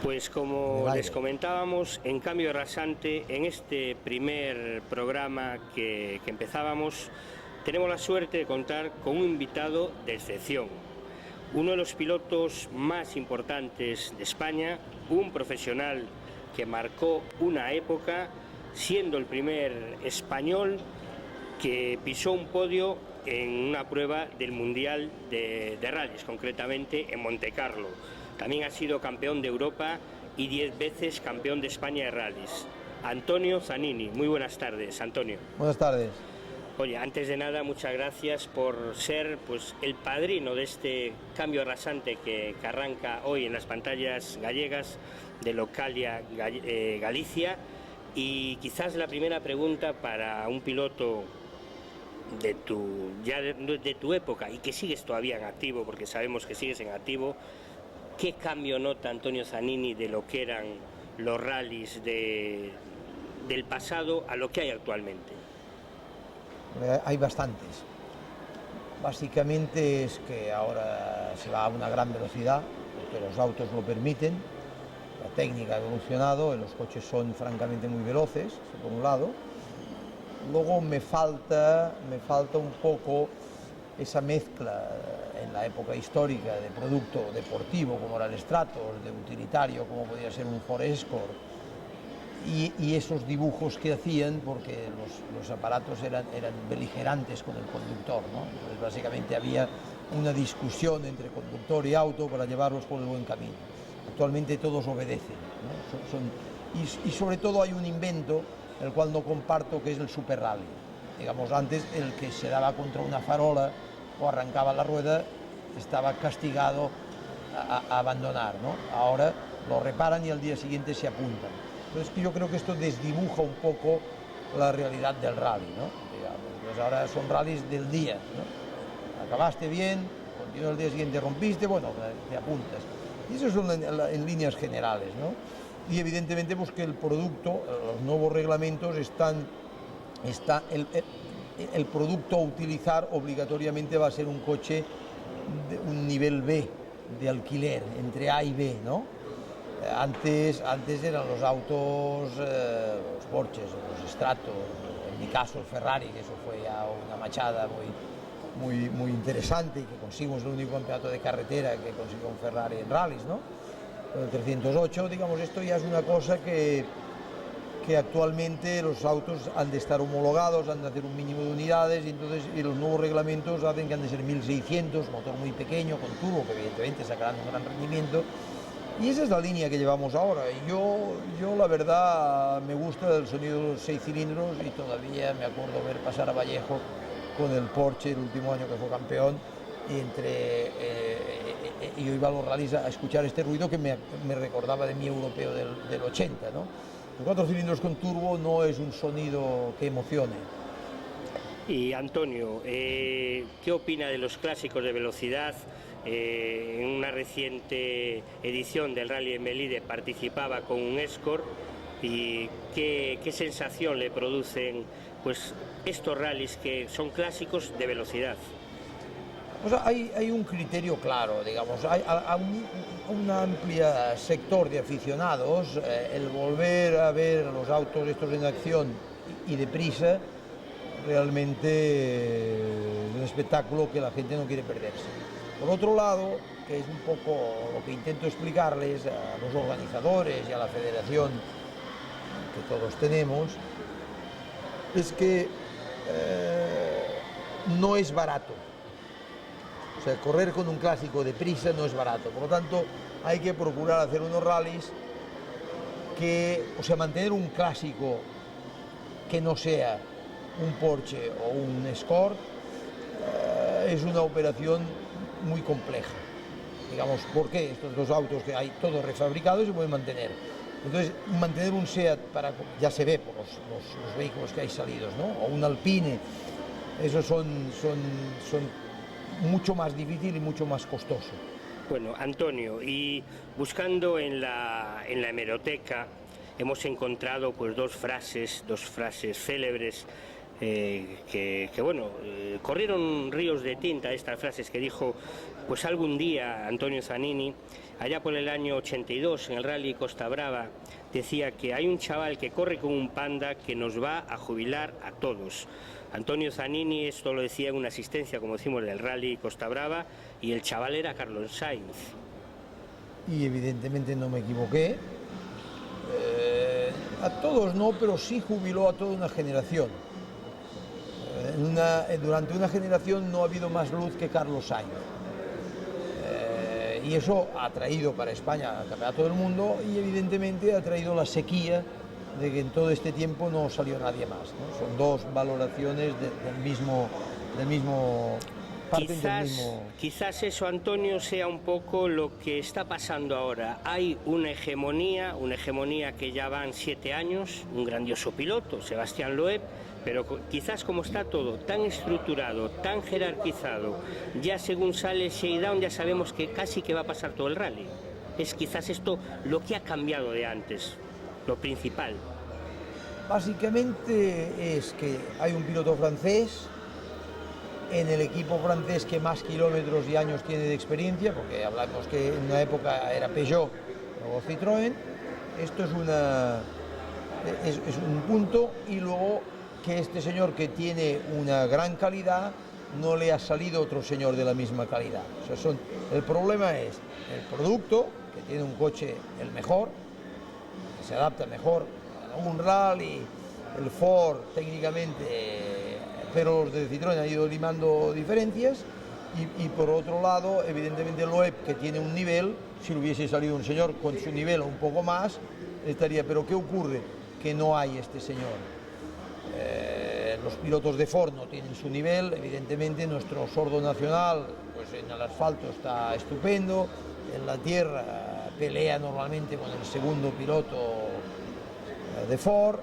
Pues como les comentábamos, en Cambio Rasante, en este primer programa que empezábamos, tenemos la suerte de contar con un invitado de excepción, uno de los pilotos más importantes de España, un profesional que marcó una época, siendo el primer español que pisó un podio en una prueba del Mundial de Rallys, concretamente en Montecarlo. También ha sido campeón de Europa y 10 veces campeón de España de Rallys. Antonio Zanini. Muy buenas tardes, Antonio. Buenas tardes. Oye, antes de nada, muchas gracias por ser el padrino de este Cambio Rasante que arranca hoy en las pantallas gallegas de Localia Galicia. Y quizás la primera pregunta para un piloto de tu época y que sigues todavía en activo, porque sabemos que sigues en activo, ¿qué cambio nota Antonio Zanini de lo que eran los rallies del pasado a lo que hay actualmente? Hay bastantes. Básicamente es que ahora se va a una gran velocidad, porque los autos lo permiten, la técnica ha evolucionado, los coches son francamente muy veloces, eso por un lado. Luego me falta un poco esa mezcla en la época histórica de producto deportivo como era el Stratos, de utilitario como podía ser un Ford Escort, y esos dibujos que hacían, porque los aparatos eran beligerantes con el conductor, ¿no? Entonces básicamente había una discusión entre conductor y auto para llevarlos por el buen camino. Actualmente todos obedecen, ¿no? Y sobre todo hay un invento, el cual no comparto, que es el Super Rally. Digamos, antes el que se daba contra una farola o arrancaba la rueda estaba castigado a abandonar, ¿no? Ahora lo reparan y al día siguiente se apuntan. Entonces yo creo que esto desdibuja un poco la realidad del rally, ¿no? Digamos, pues ahora son rallies del día, ¿no? Acabaste bien, continúa el día siguiente, rompiste, bueno, te apuntas. Y eso son en líneas generales, ¿no? Y evidentemente pues que el producto, los nuevos reglamentos el producto a utilizar obligatoriamente va a ser un coche de un nivel B de alquiler, entre A y B, ¿no? Antes eran los autos, los Porsches, los Stratos, en mi caso el Ferrari, que eso fue ya una machada muy interesante, y que conseguimos el único campeonato de carretera que consiguió un Ferrari en rallies, ¿no? El 308, digamos, esto ya es una cosa que actualmente los autos han de estar homologados, han de hacer un mínimo de unidades, y los nuevos reglamentos hacen que han de ser 1600, motor muy pequeño, con turbo, que evidentemente sacarán un gran rendimiento, y esa es la línea que llevamos ahora. Yo la verdad me gusta el sonido de los 6 cilindros, y todavía me acuerdo ver pasar a Vallejo con el Porsche el último año que fue campeón, y yo iba a los rallies a escuchar este ruido que me recordaba de mi europeo del 80, ¿no? Los 4 cilindros con turbo no es un sonido que emocione. Y Antonio, ¿qué opina de los clásicos de velocidad? En una reciente edición del Rally de Melide participaba con un Escort, y qué sensación le producen pues estos rallies que son clásicos de velocidad. O sea, hay un criterio claro, digamos, hay un amplio sector de aficionados, el volver a ver los autos estos en acción y deprisa, realmente es un espectáculo que la gente no quiere perderse. Por otro lado, que es un poco lo que intento explicarles a los organizadores y a la federación que todos tenemos, es que no es barato. O sea, correr con un clásico deprisa no es barato, por lo tanto hay que procurar hacer unos rallies mantener un clásico que no sea un Porsche o un Escort, es una operación muy compleja. Digamos, ¿por qué? Estos dos autos que hay todos refabricados se pueden mantener. Entonces, mantener un SEAT, ya se ve por los vehículos que hay salidos, ¿no? O un Alpine, esos son mucho más difícil y mucho más costoso. Bueno, Antonio, y buscando en la hemeroteca hemos encontrado pues dos frases célebres bueno, corrieron ríos de tinta estas frases que dijo pues algún día Antonio Zanini, allá por el año 82 en el Rally Costa Brava. Decía que hay un chaval que corre con un panda que nos va a jubilar a todos. Antonio Zanini esto lo decía en una asistencia, como decimos, del Rally Costa Brava, y el chaval era Carlos Sainz. Y evidentemente no me equivoqué. A todos no, pero sí jubiló a toda una generación. Durante una generación no ha habido más luz que Carlos Sainz. Y eso ha traído para España al campeonato del mundo, y evidentemente ha traído la sequía de que en todo este tiempo no salió nadie más, ¿no? Son dos valoraciones del mismo Quizás eso, Antonio, sea un poco lo que está pasando ahora. Hay una hegemonía que ya van 7 años, un grandioso piloto, Sebastián Loeb, pero quizás como está todo tan estructurado, tan jerarquizado, ya según sale Shakedown ya sabemos que casi que va a pasar todo el rally. Es quizás esto lo que ha cambiado de antes, lo principal. Básicamente es que hay un piloto francés en el equipo francés que más kilómetros y años tiene de experiencia, porque hablamos que en una época era Peugeot, luego Citroën. Esto es un punto, y luego que este señor, que tiene una gran calidad, no le ha salido otro señor de la misma calidad. O sea, el problema es el producto, que tiene un coche el mejor, que se adapta mejor a un rally, el Ford técnicamente, pero los de Citroën han ido limando diferencias, y por otro lado, evidentemente Loeb, que tiene un nivel, si le hubiese salido un señor con su nivel o un poco más, estaría. Pero ¿qué ocurre? Que no hay este señor. Los pilotos de Ford no tienen su nivel, evidentemente. Nuestro sordo nacional, pues en el asfalto está estupendo, en la tierra pelea normalmente con el segundo piloto de Ford,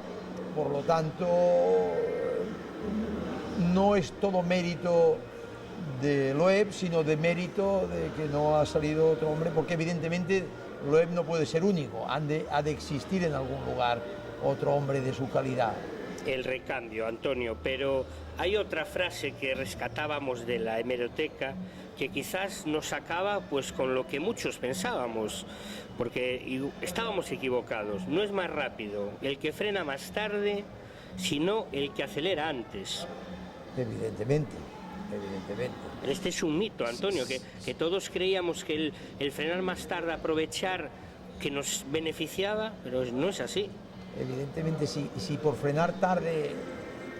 por lo tanto no es todo mérito de Loeb, sino de mérito de que no ha salido otro hombre, porque evidentemente Loeb no puede ser único, ha de existir en algún lugar otro hombre de su calidad. El recambio, Antonio, pero hay otra frase que rescatábamos de la hemeroteca que quizás nos acaba pues con lo que muchos pensábamos, porque estábamos equivocados. No es más rápido el que frena más tarde, sino el que acelera antes. Evidentemente. Este es un mito, Antonio, que todos creíamos que el frenar más tarde, aprovechar, que nos beneficiaba, pero no es así. Evidentemente, si por frenar tarde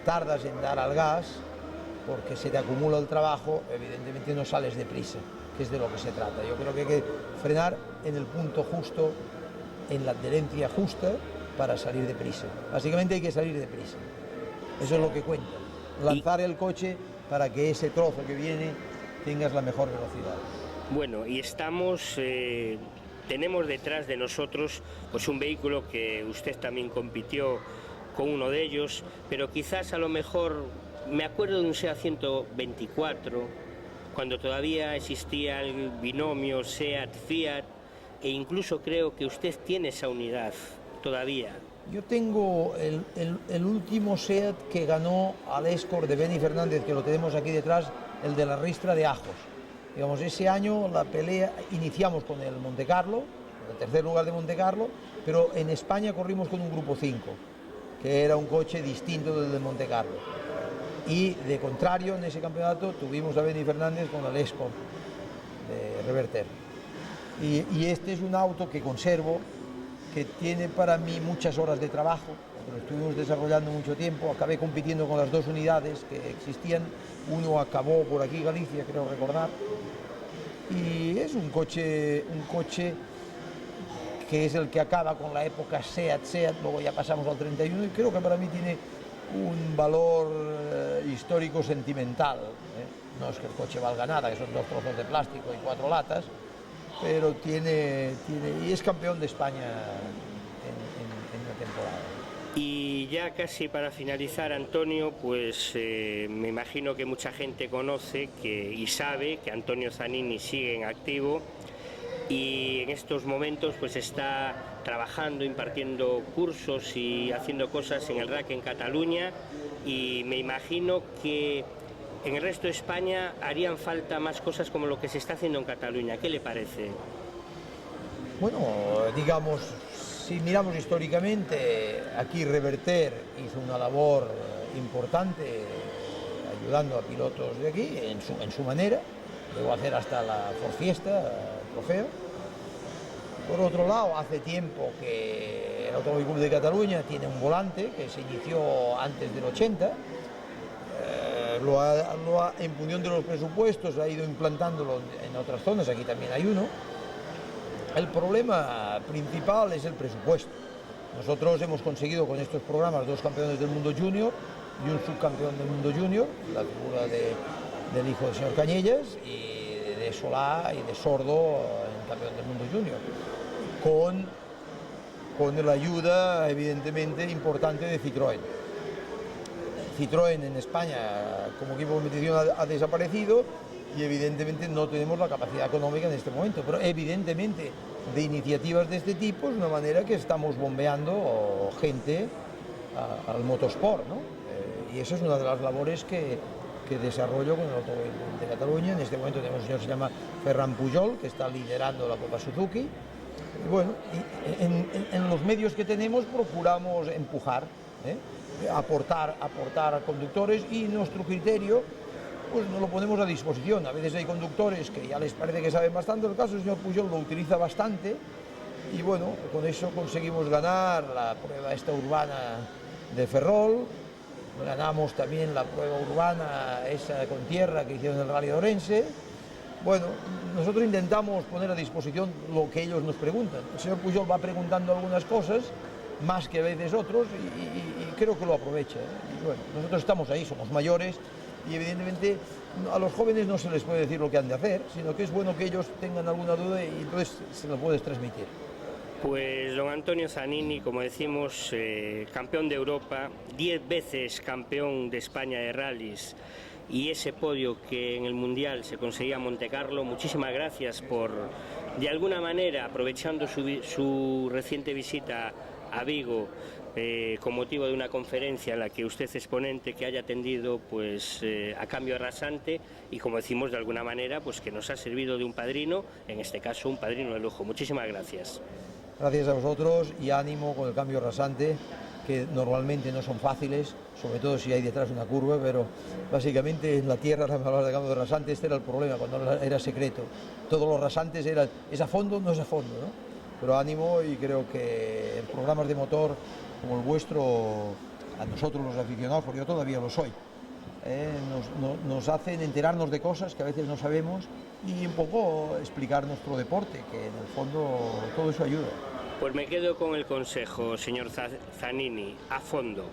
tardas en dar al gas, porque se te acumula el trabajo, evidentemente no sales deprisa, que es de lo que se trata. Yo creo que hay que frenar en el punto justo, en la adherencia justa, para salir deprisa. Básicamente hay que salir deprisa. Eso es lo que cuenta. Lanzar el coche para que ese trozo que viene tengas la mejor velocidad. Bueno, y tenemos detrás de nosotros pues un vehículo que usted también compitió con uno de ellos, pero quizás a lo mejor me acuerdo de un SEAT 124, cuando todavía existía el binomio SEAT-Fiat, e incluso creo que usted tiene esa unidad todavía. Yo tengo el último SEAT que ganó al Escort de Benny Fernández, que lo tenemos aquí detrás, el de la ristra de Ajos. Digamos, ese año la pelea, iniciamos con el Monte Carlo, el tercer lugar de Monte Carlo, pero en España corrimos con un Grupo 5, que era un coche distinto del de Monte Carlo. Y de contrario, en ese campeonato tuvimos a Benny Fernández con el Escort de Reverter. Y este es un auto que conservo, que tiene para mí muchas horas de trabajo, lo estuvimos desarrollando mucho tiempo. Acabé compitiendo con las dos unidades que existían, uno acabó por aquí, Galicia, creo recordar, y es un coche que es el que acaba con la época SEAT, luego ya pasamos al 31, y creo que para mí tiene un valor histórico sentimental, ¿eh? No es que el coche valga nada, que son 2 trozos de plástico y 4 latas, pero tiene y es campeón de España en la temporada. Y ya casi para finalizar, Antonio, pues me imagino que mucha gente conoce y sabe que Antonio Zanini sigue en activo, y en estos momentos pues está trabajando, impartiendo cursos y haciendo cosas en el RAC en Cataluña, y me imagino que en el resto de España harían falta más cosas como lo que se está haciendo en Cataluña. ¿Qué le parece? Bueno, digamos, si miramos históricamente, aquí Reverter hizo una labor importante ayudando a pilotos de aquí en su manera. Llegó a hacer hasta la Ford Fiesta, trofeo. Por otro lado, hace tiempo que el Automóvil Club de Cataluña tiene un volante que se inició antes del 80. En función de los presupuestos ha ido implantándolo en otras zonas, aquí también hay uno. El problema principal es el presupuesto. Nosotros hemos conseguido con estos programas 2 campeones del mundo junior y un subcampeón del mundo junior, la figura del hijo del señor Cañellas, y de Solá y de Sordo en campeón del mundo junior, con la ayuda evidentemente importante de Citroën. Citroën en España como equipo de competición ha desaparecido y evidentemente no tenemos la capacidad económica en este momento, pero evidentemente de iniciativas de este tipo es una manera que estamos bombeando gente al motosport, ¿no? Y esa es una de las labores que desarrollo con el Automóvil de Cataluña. En este momento tenemos un señor que se llama Ferran Pujol, que está liderando la Copa Suzuki. Y bueno, en los medios que tenemos procuramos empujar, aportar a conductores, y nuestro criterio pues nos lo ponemos a disposición. A veces hay conductores que ya les parece que saben bastante, en el caso del señor Pujol lo utiliza bastante, y bueno, con eso conseguimos ganar la prueba esta urbana de Ferrol, ganamos también la prueba urbana esa con tierra que hicieron en el Rally de Orense. Bueno, nosotros intentamos poner a disposición lo que ellos nos preguntan. El señor Pujol va preguntando algunas cosas, más que a veces otros, y creo que lo aprovecha. Y bueno, nosotros estamos ahí, somos mayores, y evidentemente a los jóvenes no se les puede decir lo que han de hacer, sino que es bueno que ellos tengan alguna duda y entonces se lo puedes transmitir. Pues don Antonio Zanini, como decimos, campeón de Europa, 10 veces campeón de España de rallies, y ese podio que en el Mundial se conseguía en Montecarlo. Muchísimas gracias por, de alguna manera, aprovechando su reciente visita a Vigo, con motivo de una conferencia en la que usted es ponente, que haya atendido pues a Cambio Rasante, y como decimos, de alguna manera pues que nos ha servido de un padrino, en este caso un padrino de lujo. Muchísimas gracias. Gracias a vosotros y ánimo con el Cambio Rasante, que normalmente no son fáciles, sobre todo si hay detrás una curva, pero básicamente en la tierra, la palabra de Cambio Rasante, este era el problema cuando era secreto. Todos los rasantes eran, ¿es a fondo? No es a fondo, ¿no? Pero ánimo, y creo que en programas de motor como el vuestro, a nosotros los aficionados, porque yo todavía lo soy, nos hacen enterarnos de cosas que a veces no sabemos y un poco explicar nuestro deporte, que en el fondo todo eso ayuda. Pues me quedo con el consejo, señor Zanini, a fondo.